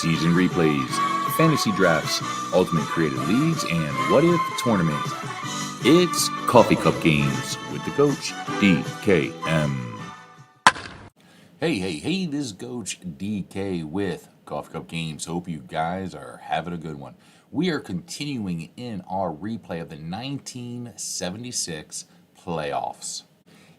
season replays, fantasy drafts, ultimate creative leagues, and what if tournament. It's Coffee Cup Games with the coach, DKM. Hey, this is Coach DK with Coffee Cup Games. Hope you guys are having a good one. We are continuing in our replay of the 1976 playoffs.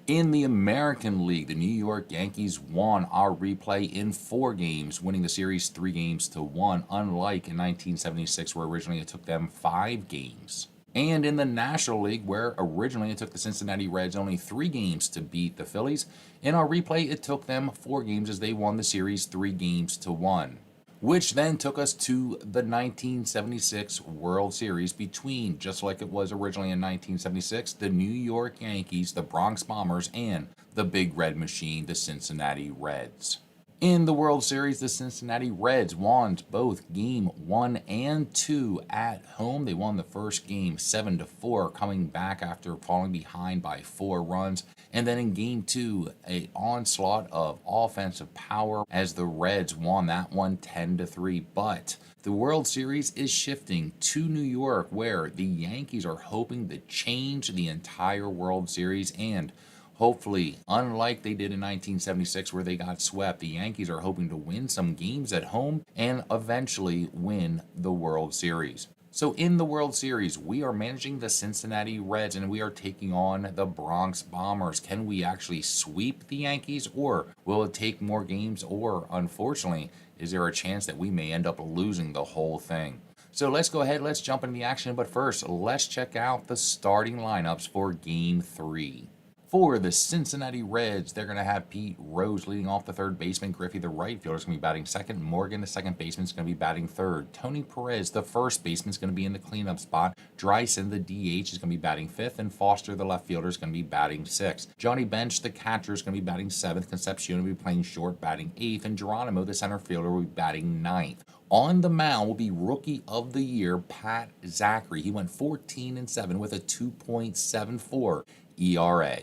In the American League, the New York Yankees won our replay in 4 games, winning the series 3-1, unlike in 1976 where originally it took them 5 games. And in the National League, where originally it took the Cincinnati Reds only 3 games to beat the Phillies, in our replay it took them 4 games as they won the series 3-1. Which then took us to the 1976 World Series between, just like it was originally in 1976, the New York Yankees, the Bronx Bombers, and the Big Red Machine, the Cincinnati Reds. In the World Series, the Cincinnati Reds won both Game 1 and 2 at home. They won the first game 7-4, coming back after falling behind by 4 runs. And then in Game 2, an onslaught of offensive power as the Reds won that one 10-3. But the World Series is shifting to New York, where the Yankees are hoping to change the entire World Series and hopefully, unlike they did in 1976 where they got swept, the Yankees are hoping to win some games at home and eventually win the World Series. So in the World Series, we are managing the Cincinnati Reds and we are taking on the Bronx Bombers. Can we actually sweep the Yankees, or will it take more games, or unfortunately, is there a chance that we may end up losing the whole thing? So let's go ahead, let's jump into the action, but first, let's check out the starting lineups for Game 3. For the Cincinnati Reds, they're going to have Pete Rose leading off, the third baseman. Griffey, the right fielder, is going to be batting second. Morgan, the second baseman, is going to be batting third. Tony Perez, the first baseman, is going to be in the cleanup spot. Dryson, the DH, is going to be batting fifth. And Foster, the left fielder, is going to be batting sixth. Johnny Bench, the catcher, is going to be batting seventh. Concepcion will be playing short, batting eighth. And Geronimo, the center fielder, will be batting ninth. On the mound will be Rookie of the Year, Pat Zachary. He went 14-7 with a 2.74 ERA.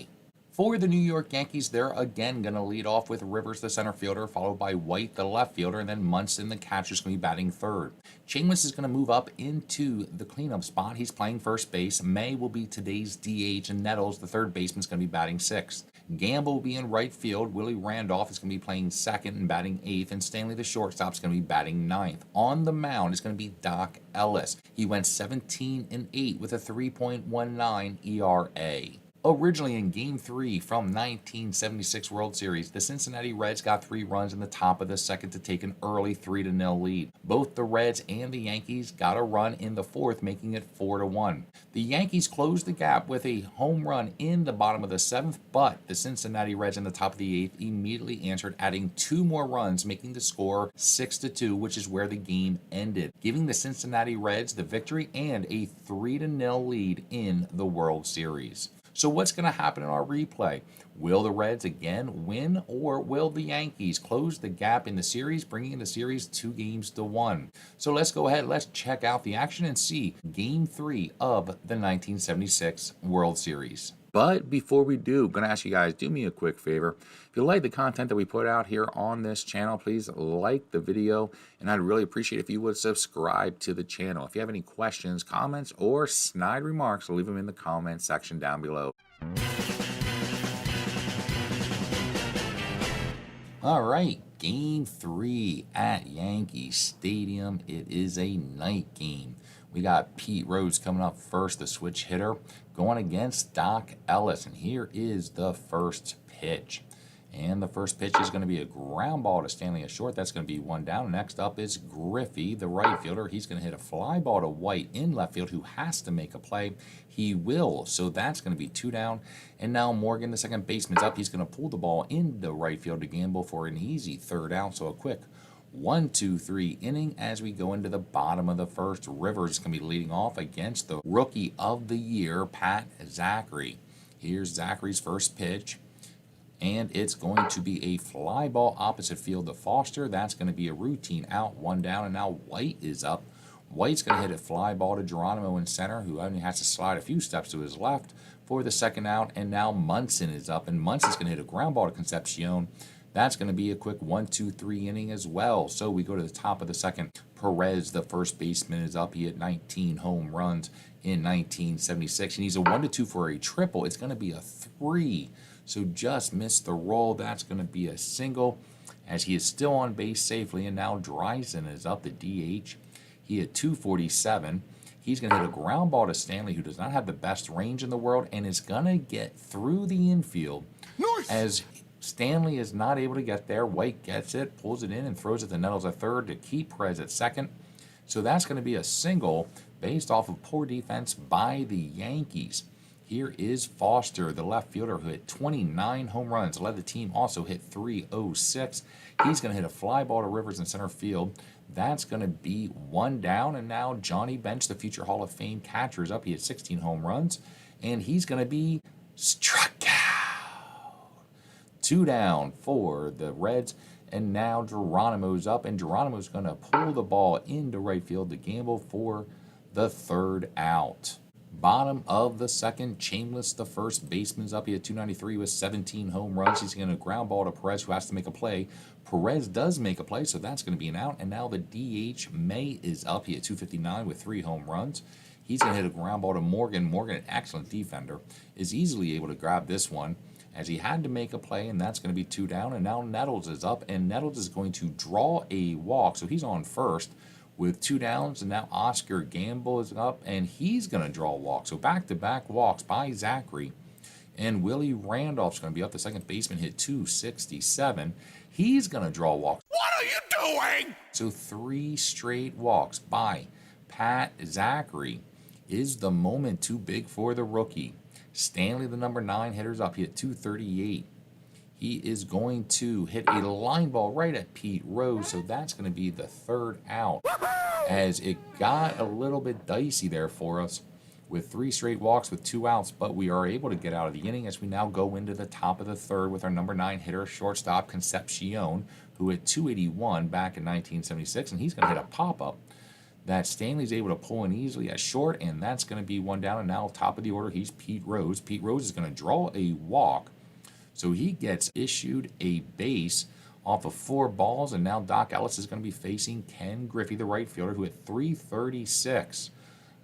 For the New York Yankees, they're again going to lead off with Rivers, the center fielder, followed by White, the left fielder, and then Munson, the catcher, is going to be batting third. Chambers is going to move up into the cleanup spot. He's playing first base. May will be today's DH, and Nettles, the third baseman, is going to be batting sixth. Gamble will be in right field. Willie Randolph is going to be playing second and batting eighth, and Stanley, the shortstop, is going to be batting ninth. On the mound is going to be Doc Ellis. He went 17-8 with a 3.19 ERA. Originally in Game 3 from 1976 World Series, the Cincinnati Reds got 3 runs in the top of the second to take an early 3-0 lead. Both the Reds and the Yankees got a run in the fourth, making it 4-1. The Yankees closed the gap with a home run in the bottom of the seventh, but the Cincinnati Reds in the top of the eighth immediately answered, adding 2 more runs, making the score 6-2, which is where the game ended, giving the Cincinnati Reds the victory and a 3-0 lead in the World Series. So what's going to happen in our replay? Will the Reds again win, or will the Yankees close the gap in the series, bringing the series 2-1? So let's go ahead, let's check out the action and see Game 3 of the 1976 World Series. But before we do, I'm going to ask you guys, do me a quick favor. If you like the content that we put out here on this channel, please like the video, and I'd really appreciate if you would subscribe to the channel. If you have any questions, comments, or snide remarks, leave them in the comment section down below. All right, Game 3 at Yankee Stadium. It is a night game. We got Pete Rose coming up first, the switch hitter, going against Doc Ellis. And here is the first pitch. And the first pitch is going to be a ground ball to Stanley, a short. That's going to be 1 down. Next up is Griffey, the right fielder. He's going to hit a fly ball to White in left field, who has to make a play. He will, so that's going to be 2 down. And now Morgan, the second baseman's up. He's going to pull the ball into right field to Gamble for an easy 3rd out. So a quick 1-2-3 inning as we go into the bottom of the first. Rivers is going to be leading off against the Rookie of the Year, Pat Zachary. Here's Zachary's first pitch, and it's going to be a fly ball opposite field to Foster. That's going to be a routine out, 1 down, and now White is up. White's going to hit a fly ball to Geronimo in center, who only has to slide a few steps to his left for the 2nd out, and now Munson is up, and Munson's going to hit a ground ball to Concepcion That's going to be a quick 1-2-3 inning as well. So we go to the top of the second. Perez, the first baseman, is up. He had 19 home runs in 1976. He needs a 1-2 for a triple. It's going to be a 3. So just missed the roll. That's going to be a single as he is still on base safely. And now Dreisen is up, the DH. He had 247. He's going to hit a ground ball to Stanley, who does not have the best range in the world, and is going to get through the infield. Nice. As Stanley is not able to get there. White gets it, pulls it in, and throws it to Nettles at third to keep Perez at second. So that's going to be a single based off of poor defense by the Yankees. Here is Foster, the left fielder, who hit 29 home runs, led the team, also hit 306. He's going to hit a fly ball to Rivers in center field. That's going to be 1 down, and now Johnny Bench, the future Hall of Fame catcher, is up. He had 16 home runs, and he's going to be struck out. 2 down for the Reds, and now Geronimo's up, and Geronimo's going to pull the ball into right field to gamble for the 3rd out. Bottom of the second, Chambliss, the first baseman's up. He had 293 with 17 home runs. He's going to ground ball to Perez, who has to make a play. Perez does make a play, so that's going to be an out. And now the DH, May, is up. He had 259 with 3 home runs. He's going to hit a ground ball to Morgan. Morgan, an excellent defender, is easily able to grab this one as he had to make a play, and that's going to be 2 down. And now Nettles is up, and Nettles is going to draw a walk, so he's on first with 2 downs, and now Oscar Gamble is up, and he's going to draw a walk. So back-to-back walks by Zachary. And Willie Randolph's going to be up. The second baseman hit 267. He's going to draw a walk. What are you doing? So 3 straight walks by Pat Zachary. Is the moment too big for the rookie? Stanley, the number 9 hitter's up. He hit 238. He is going to hit a line ball right at Pete Rose, so that's going to be the 3rd out. As it got a little bit dicey there for us with 3 straight walks with 2 outs, but we are able to get out of the inning as we now go into the top of the 3rd with our number 9 hitter, shortstop Concepcion, who hit 281 back in 1976, and he's going to hit a pop-up that Stanley's able to pull in easily at short, and that's going to be 1 down. And now top of the order, he's Pete Rose. Pete Rose is going to draw a walk. So he gets issued a base off of 4 balls, and now Doc Ellis is going to be facing Ken Griffey, the right fielder, who hit 336.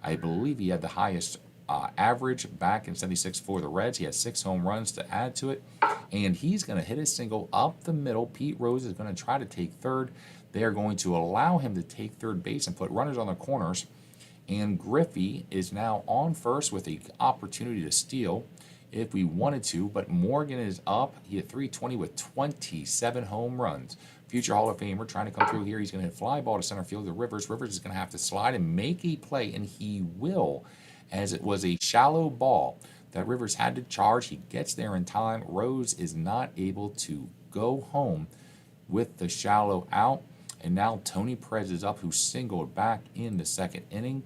I believe he had the highest average back in 76 for the Reds. He has 6 home runs to add to it, and he's going to hit a single up the middle. Pete Rose is going to try to take third. They are going to allow him to take third base and put runners on the corners, and Griffey is now on first with an opportunity to steal if we wanted to, but Morgan is up. He had 320 with 27 home runs. Future Hall of Famer trying to come through here. He's going to hit fly ball to center field to Rivers. Rivers is going to have to slide and make a play, and he will, as it was a shallow ball that Rivers had to charge. He gets there in time. Rose is not able to go home with the shallow out, and now Tony Perez is up, who singled back in the 2nd inning,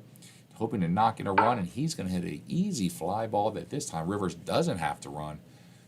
hoping to knock in a run, and he's going to hit an easy fly ball that this time Rivers doesn't have to run.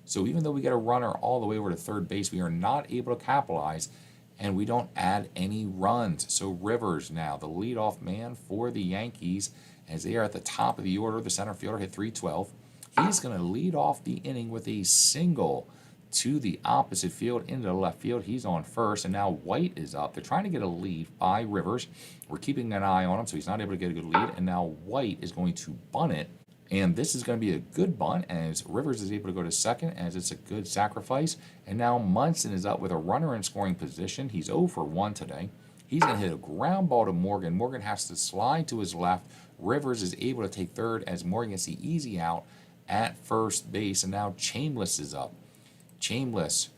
So even though we get a runner all the way over to third base, we are not able to capitalize, and we don't add any runs. So Rivers now, the leadoff man for the Yankees, as they are at the top of the order. The center fielder hit 312. He's going to lead off the inning with a single to the opposite field into the left field. He's on first, and now White is up. They're trying to get a lead by Rivers. We're keeping an eye on him, so he's not able to get a good lead, and now White is going to bunt it, and this is going to be a good bunt as Rivers is able to go to second, as it's a good sacrifice, and now Munson is up with a runner in scoring position. He's 0 for 1 today. He's going to hit a ground ball to Morgan. Morgan has to slide to his left. Rivers is able to take third as Morgan gets the easy out at first base, and now Chambliss is up. Chambliss,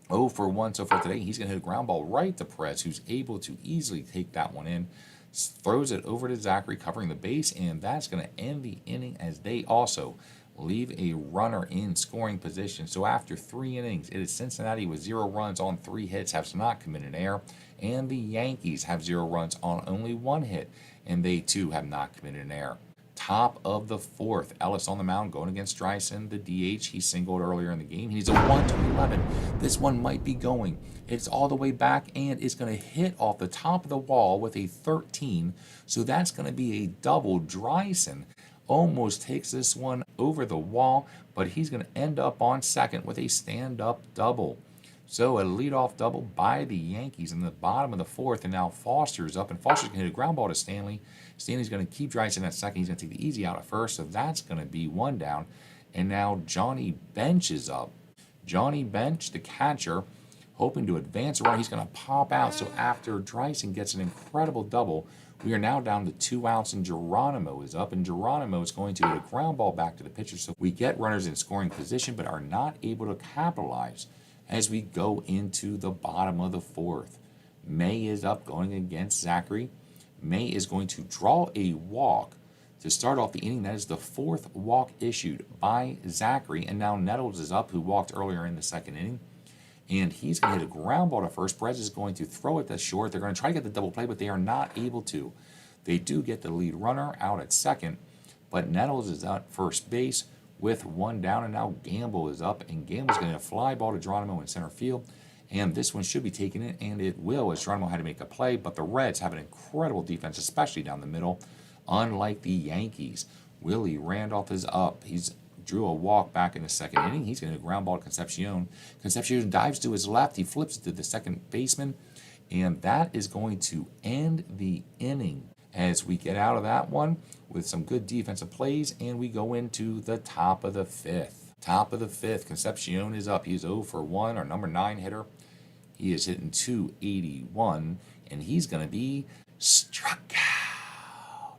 0 for 1 so far today. He's going to hit a ground ball right to Perez, who's able to easily take that one in. Throws it over to Zachary, covering the base, and that's going to end the inning as they also leave a runner in scoring position. So after 3 innings, it is Cincinnati with 0 runs on 3 hits, has not committed an error, and the Yankees have 0 runs on only 1 hit, and they too have not committed an error. Top of the 4th, Ellis on the mound going against Dreisen, the DH. He singled earlier in the game. He's a 1-11. This one might be going. It's all the way back, and it's going to hit off the top of the wall with a 13. So that's going to be a double. Dreisen almost takes this one over the wall, but he's going to end up on second with a stand-up double. So a leadoff double by the Yankees in the bottom of the fourth, and now Foster's up, and Foster's going to hit a ground ball to Stanley. Stanley's going to keep Drysdale at second. He's going to take the easy out at first, so that's going to be one down. And now Johnny Bench is up. Johnny Bench, the catcher, hoping to advance a run. He's going to pop out. So after Drysdale gets an incredible double, we are now down to 2 outs, and Geronimo is up. And Geronimo is going to hit a ground ball back to the pitcher. So we get runners in scoring position, but are not able to capitalize as we go into the bottom of the fourth. May is up going against Zachary. May is going to draw a walk to start off the inning. That is the fourth walk issued by Zachary. And now Nettles is up, who walked earlier in the second inning. And he's going to hit a ground ball to first. Perez is going to throw it to short. They're going to try to get the double play, but they are not able to. They do get the lead runner out at second, but Nettles is at first base with one down, and now Gamble is up, and Gamble's going to fly ball to Geronimo in center field. And this one should be taken in, and it will, as Geronimo had to make a play. But the Reds have an incredible defense, especially down the middle, unlike the Yankees. Willie Randolph is up. He's drew a walk back in the second inning. He's going to ground ball to Concepcion. Concepcion dives to his left. He flips it to the second baseman, and that is going to end the inning as we get out of that one with some good defensive plays, and we go into the top of the fifth. Top of the fifth, Concepcion is up. He's 0 for 1, our number 9 hitter. He is hitting .281, and he's going to be struck out.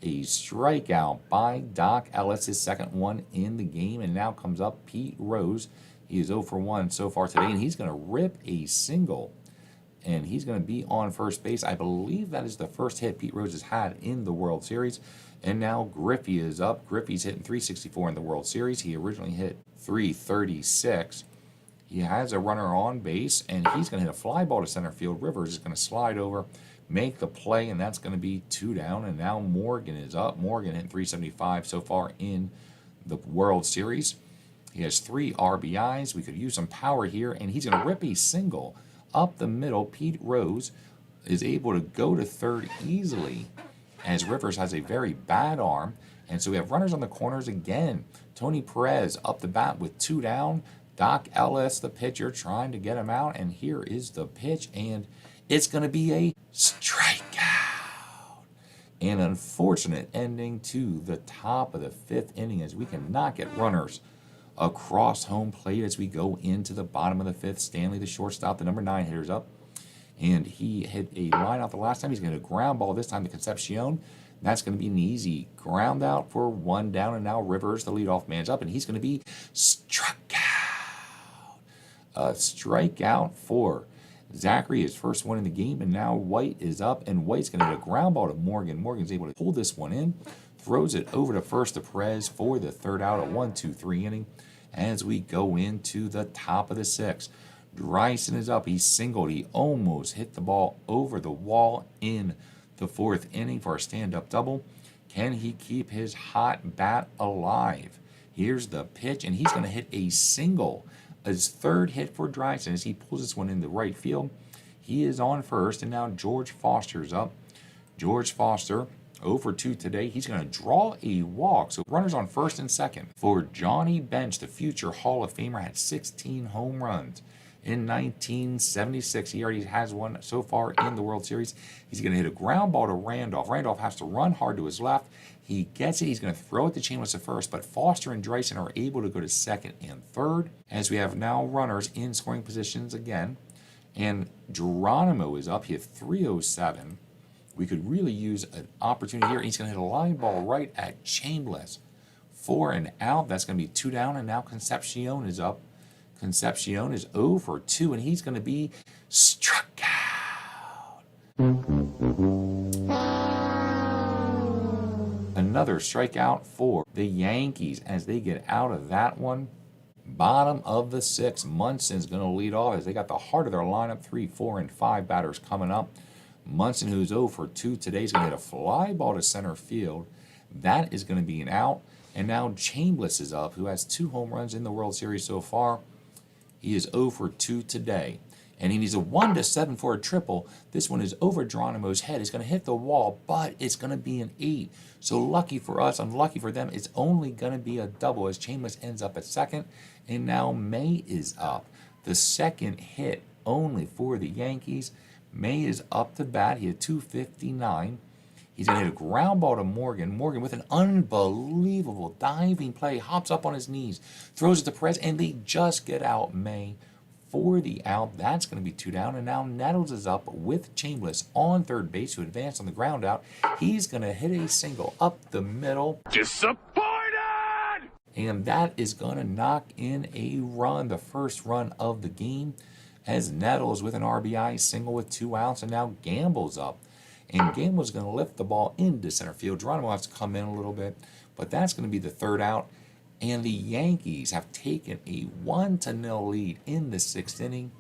A strikeout by Doc Ellis, his second one in the game, and now comes up Pete Rose. He is 0 for 1 so far today, and he's going to rip a single, and he's going to be on first base. I believe that is the first hit Pete Rose has had in the World Series. And now Griffey is up. Griffey's hitting .364 in the World Series. He originally hit .336. He has a runner on base, and he's going to hit a fly ball to center field. Rivers is going to slide over, make the play, and that's going to be 2 down. And now Morgan is up. Morgan hit .375 so far in the World Series. He has 3 RBIs. We could use some power here, and he's going to rip a single up the middle. Pete Rose is able to go to third easily, as Rivers has a very bad arm. And so we have runners on the corners again. Tony Perez up the bat with 2 down. Doc Ellis, the pitcher, trying to get him out. And here is the pitch, and it's going to be a strikeout. An unfortunate ending to the top of the 5th inning, as we cannot get runners across home plate as we go into the bottom of the 5th. Stanley, the shortstop, the number 9 hitter, is up. And he hit a line out the last time. He's going to ground ball this time to Concepcion. That's going to be an easy ground out for 1 down. And now Rivers, the leadoff man's up, and he's going to be struck out. A strikeout for Zachary, his first one in the game. And now White is up, and White's going to hit a ground ball to Morgan. Morgan's able to pull this one in, throws it over to first to Perez for the 3rd out, a 1-2-3 inning as we go into the top of the 6th. Drysdale is up. He singled. He almost hit the ball over the wall in the 4th inning for a stand-up double. Can he keep his hot bat alive? Here's the pitch, and he's going to hit a single. His 3rd hit for Drysdale as he pulls this one into right field. He is on first, and now George Foster's up. George Foster, 0 for 2 today. He's going to draw a walk. So runners on first and second for Johnny Bench, the future Hall of Famer, had 16 home runs in 1976. He already has one so far in the World Series. He's going to hit a ground ball to Randolph. Randolph has to run hard to his left. He gets it. He's going to throw it to Chambliss at first, but Foster and Drysdale are able to go to second and third as we have now runners in scoring positions again. And Geronimo is up. He hit .307. We could really use an opportunity here. He's going to hit a line ball right at Chambliss for an out. That's going to be 2 down, and now Concepcion is up. Concepcion is 0 for 2, and he's going to be struck out. Another strikeout for the Yankees as they get out of that one. Bottom of the 6th, Munson's going to lead off as they got the heart of their lineup, 3, 4, and 5 batters coming up. Munson, who's 0 for 2 today, is going to hit a fly ball to center field. That is going to be an out. And now Chambliss is up, who has 2 home runs in the World Series so far. He is 0 for 2 today. And he needs a 1-7 for a triple. This one is over Geronimo's head. It's going to hit the wall, but it's going to be an 8. So lucky for us, unlucky for them, it's only going to be a double as Chambliss ends up at second. And now May is up. The second hit only for the Yankees. May is up to bat. He had 259. He's going to hit a ground ball to Morgan. Morgan with an unbelievable diving play, hops up on his knees, throws it to Perez, and they just get out May for the out. That's going to be 2 down, and now Nettles is up with Chambliss on third base to advance on the ground out. He's going to hit a single up the middle. Disappointed! And that is going to knock in a run, the first run of the game, as Nettles with an RBI single with 2 outs, and now Gamble's up. And Gamble's going to lift the ball into center field. Geronimo has to come in a little bit, but that's going to be the 3rd out. And the Yankees have taken a 1-0 lead in the 6th inning.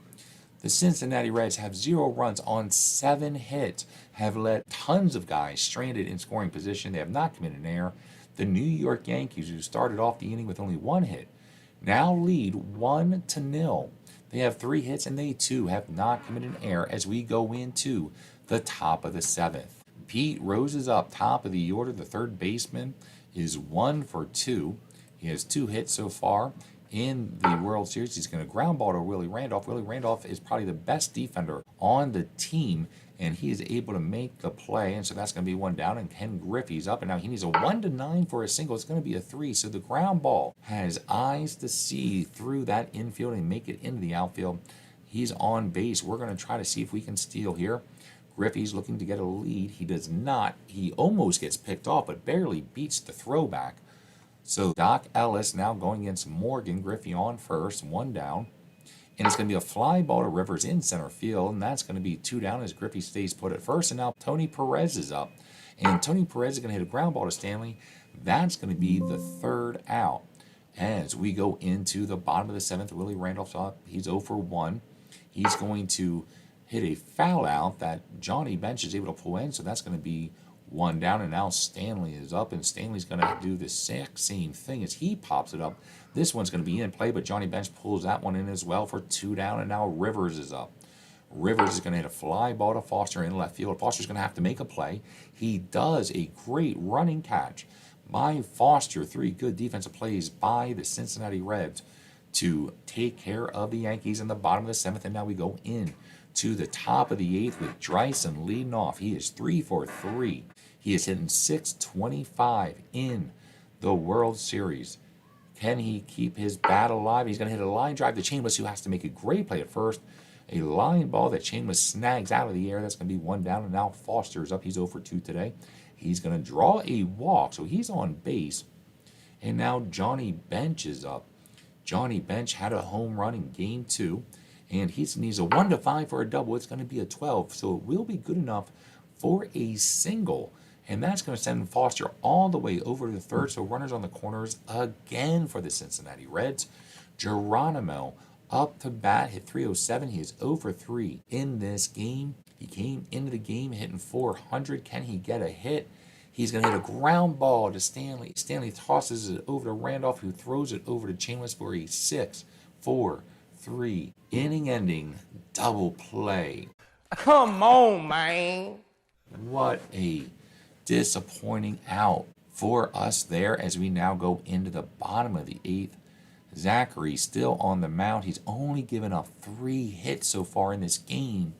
The Cincinnati Reds have 0 runs on 7 hits, have let tons of guys stranded in scoring position. They have not committed an error. The New York Yankees, who started off the inning with only 1 hit, now lead 1-0. They have 3 hits, and they too have not committed an error as we go into the top of the 7th. Pete Rose is up top of the order. The third baseman is 1 for 2. He has 2 hits so far in the World Series. He's going to ground ball to Willie Randolph. Willie Randolph is probably the best defender on the team, and he is able to make the play, and so that's going to be 1 down, and Ken Griffey's up, and now he needs a 1-9 for a single. It's going to be a 3, so the ground ball has eyes to see through that infield and make it into the outfield. He's on base. We're going to try to see if we can steal here. Griffey's looking to get a lead. He does not. He almost gets picked off, but barely beats the throwback. So Doc Ellis now going against Morgan. Griffey on first, 1 down. And it's going to be a fly ball to Rivers in center field, and that's going to be 2 down as Griffey stays put at first. And now Tony Perez is up. And Tony Perez is going to hit a ground ball to Stanley. That's going to be the 3rd out. As we go into the bottom of the 7th, Willie Randolph's up. He's 0 for 1. He's going to hit a foul out that Johnny Bench is able to pull in, so that's going to be 1 down, and now Stanley is up, and Stanley's going to do the exact same thing as he pops it up. This one's going to be in play, but Johnny Bench pulls that one in as well for 2 down, and now Rivers is up. Rivers is going to hit a fly ball to Foster in left field. Foster's going to have to make a play. He does a great running catch by Foster. 3 good defensive plays by the Cincinnati Reds to take care of the Yankees in the bottom of the 7th, and now we go in to the top of the 8th with Dreisen leading off. He is 3 for 3. He is hitting .625 in the World Series. Can he keep his bat alive? He's going to hit a line drive to Chambliss, who has to make a great play at first. A line ball that Chambliss snags out of the air. That's going to be 1 down, and now Foster's up. He's 0 for 2 today. He's going to draw a walk, so he's on base. And now Johnny Bench is up. Johnny Bench had a home run in Game 2. And he needs a 1-5 for a double. It's going to be a 12, so it will be good enough for a single. And that's going to send Foster all the way over to the 3rd, so runners on the corners again for the Cincinnati Reds. Geronimo up to bat, hit .307. He is 0 for 3 in this game. He came into the game hitting .400. Can he get a hit? He's going to hit a ground ball to Stanley. Stanley tosses it over to Randolph, who throws it over to Chambliss for a 6-4-3 inning-ending double play. Come on, man. What a disappointing out for us there as we now go into the bottom of the 8th. Zachary still on the mound. He's only given up 3 hits so far in this game,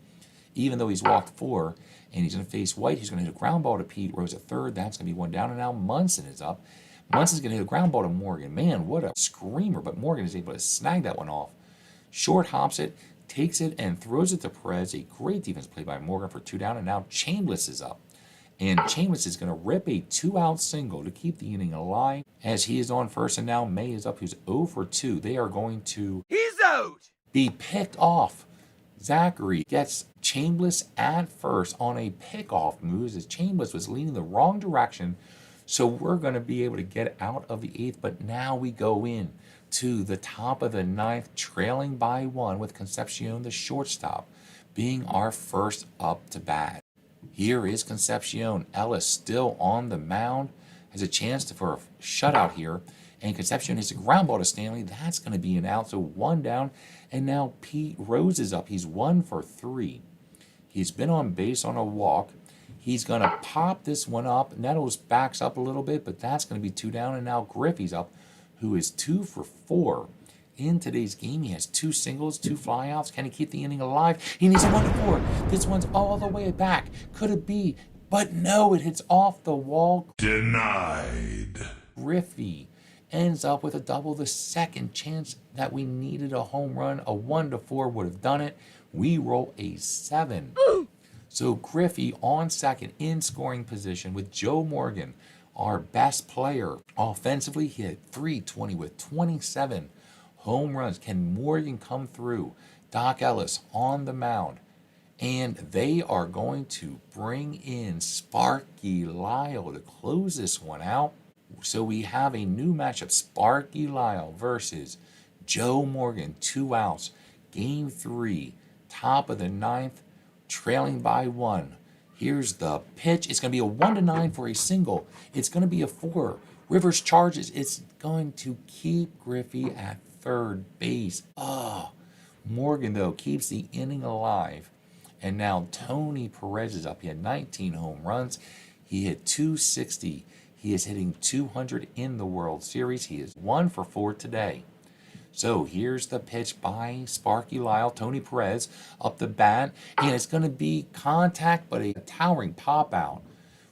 even though he's walked 4. And he's going to face White. He's going to hit a ground ball to Pete Rose at 3rd. That's going to be 1 down. And now Munson is up. Munson's going to hit a ground ball to Morgan. Man, what a screamer. But Morgan is able to snag that one off. Short hops it, takes it, and throws it to Perez. A great defense play by Morgan for 2 down. And now Chambliss is up. And Chambliss is going to rip a 2-out single to keep the inning alive as he is on first. And now May is up, who's 0 for 2. They are going to be picked off. Zachary gets Chambliss at first on a pickoff move as Chambliss was leaning the wrong direction. So we're going to be able to get out of the 8th. But now we go in to the top of the 9th, trailing by 1 with Concepcion, the shortstop, being our first up to bat. Here is Concepcion. Ellis still on the mound, has a chance for a shutout here. And Concepcion hits a ground ball to Stanley. That's going to be an out, so 1 down. And now Pete Rose is up. He's 1 for 3. He's been on base on a walk. He's going to pop this one up. Nettles backs up a little bit, but that's going to be 2 down. And now Griffey's up, who is 2 for 4 in today's game. He has 2 singles, 2 flyouts. Can he keep the inning alive? He needs a 1-4. This one's all the way back. Could it be? But no, it hits off the wall. Denied. Griffey ends up with a double. The second chance that we needed a home run. A 1-4 would have done it. We roll a 7. So Griffey on second in scoring position with Joe Morgan, our best player. Offensively, he hit .320 with 27 home runs. Can Morgan come through? Doc Ellis on the mound. And they are going to bring in Sparky Lyle to close this one out. So we have a new matchup, Sparky Lyle versus Joe Morgan, 2 outs. Game 3, top of the 9th, trailing by 1. Here's the pitch. It's going to be a 1-9 for a single. It's going to be a 4. Rivers charges. It's going to keep Griffey at third base. Morgan, though, keeps the inning alive. And now Tony Perez is up. He had 19 home runs. He hit .260. He is hitting .200 in the World Series. He is 1 for 4 today. So here's the pitch by Sparky Lyle, Tony Perez, up the bat. And it's going to be contact, but a towering pop out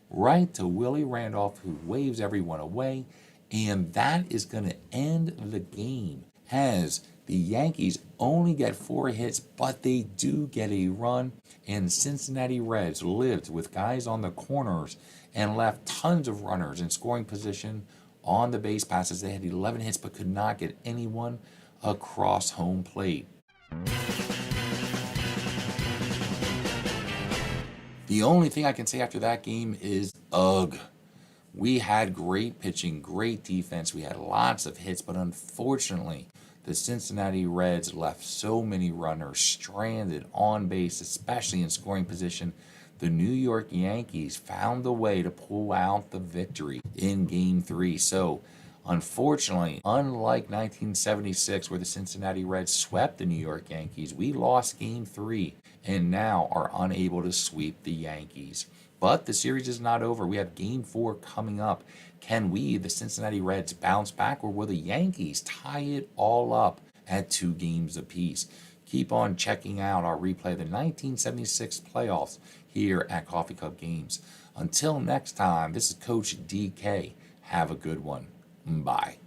right to Willie Randolph, who waves everyone away. And that is going to end the game, as the Yankees only get 4 hits, but they do get a run. And Cincinnati Reds lived with guys on the corners and left tons of runners in scoring position on the base passes. They had 11 hits but could not get anyone across home plate. The only thing I can say after that game is ugh. We had great pitching, great defense. We had lots of hits, but unfortunately, the Cincinnati Reds left so many runners stranded on base, especially in scoring position. The New York Yankees found a way to pull out the victory in Game 3. So, unfortunately, unlike 1976, where the Cincinnati Reds swept the New York Yankees, we lost Game 3 and now are unable to sweep the Yankees. But the series is not over. We have Game 4 coming up. Can we, the Cincinnati Reds, bounce back, or will the Yankees tie it all up at 2 games apiece? Keep on checking out our replay of the 1976 playoffs here at Coffee Cup Games. Until next time, this is Coach DK. Have a good one. Bye.